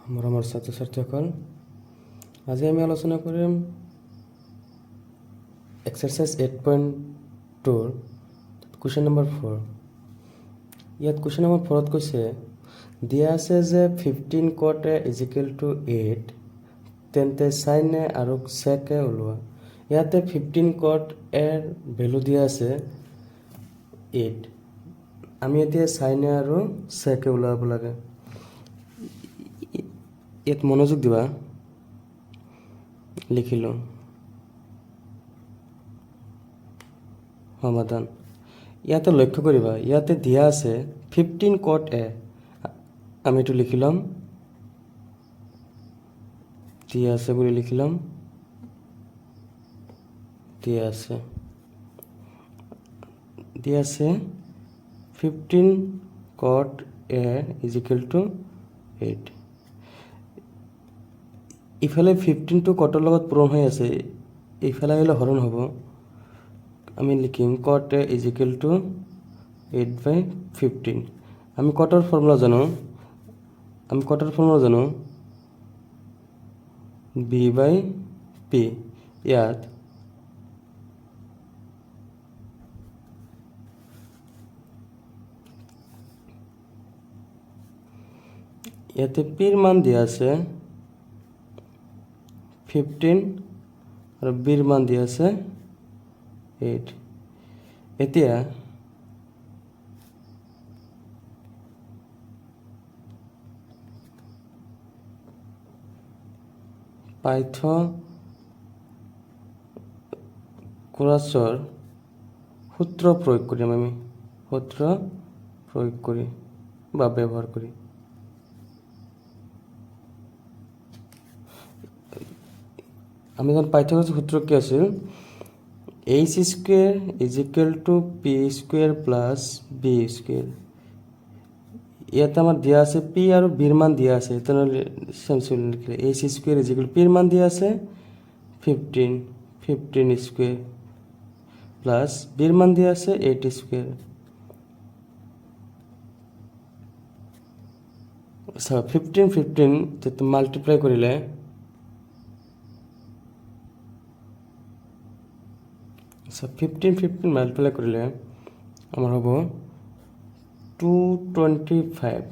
মৰমৰ ছাত্ৰ ছাত্ৰীসকল, আজি আমি আলোচনা কৰিম এক্সাৰচাইজ 8.2 কুৱেশ্যন নম্বৰ 4। ইয়াত কুৱেশ্যন নম্বৰ 4ত কৈছে দিয়া আছে যে 15 cot A = 8, তেন্তে sin A আৰু sec A ওলোৱা। ইয়াতে 15 cot A ৰ ভেলু দিয়া আছে 8। আমি এতিয়া sin A আৰু sec A ওলাব লাগে। ইয়াত মনোযোগ দিবা, লিখিলো সমাধান। ইয়াতে লক্ষ্য কৰিবা, ইয়াতে দিয়া আছে 15 cot A, আমি এইটো লিখিলাম, দিয়া আছে বুলি লিখিলাম, দিয়া আছে 15 cot A = 8। ইফালে 15টো কটৰ লগত পূৰণ হৈ আছে, ইফালে আহিলে হৰণ হ'ব। আমি লিখিম cot A = 8/15। আমি কটৰ ফৰ্মুলা জানো, b/p। ইয়াতে পিৰ মান দিয়া আছে 15 আৰু বিৰ মান দিয়া আছে 8। এতিয়া পাইথাগোৰাছৰ সূত্ৰ প্ৰয়োগ কৰিম, ব্যৱহাৰ কৰি আমি জানো পাইথাগোৰাছৰ সূত্ৰ কি আছিল, h² = p² + b²। ইয়াতে আমাৰ দিয়া আছে p আৰু বিৰ মান দিয়া আছে, তেনেহ'লে লিখিলে h² = p ৰ মান দিয়া আছে 15² প্লাছ বিৰ মান দিয়া আছে 8²। আচ্ছা, 15 যেটো মাল্টিপ্লাই কৰিলে আমাৰ হ'ব 225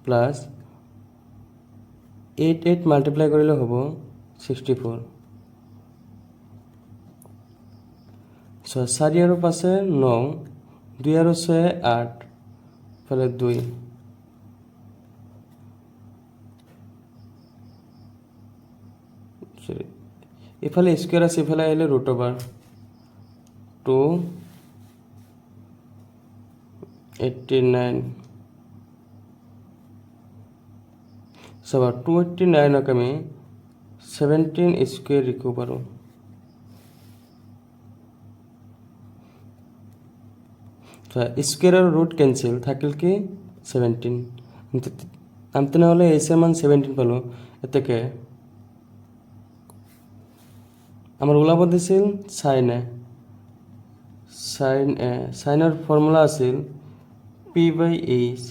প্লাছ 8 মাল্টিপ্লাই কৰিলে হ'ব 64। 4 আৰু 5 9, 2 আৰু 6 8, ফালে 2। ইফালে স্কোয়াৰ আছে, ইফালে আহিলে √/2 89। 289ক আমি 17² লিখিব পাৰোঁ। স্কোয়াৰ আৰু ৰুট কেঞ্চেল, থাকিল কি 17। আমি তেনেহ'লে h ৰ মান 17 পালোঁ। এতেকে আমাৰ ওলাব দিছিল sin A। সাইনৰ ফৰ্মুলা আছিল p/h।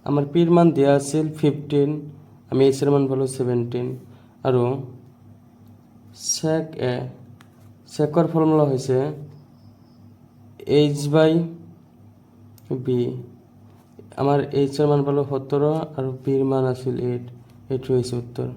আমাৰ p ৰ মান দিয়া আছিল 15, আমি h ৰ মান পালোঁ 17। আৰু sec A, secৰ ফৰ্মুলা হৈছে h/b। আমাৰ h ৰ মান পালোঁ 17 আৰু b ৰ মান আছিল 8। এইটো হৈছে উত্তৰ।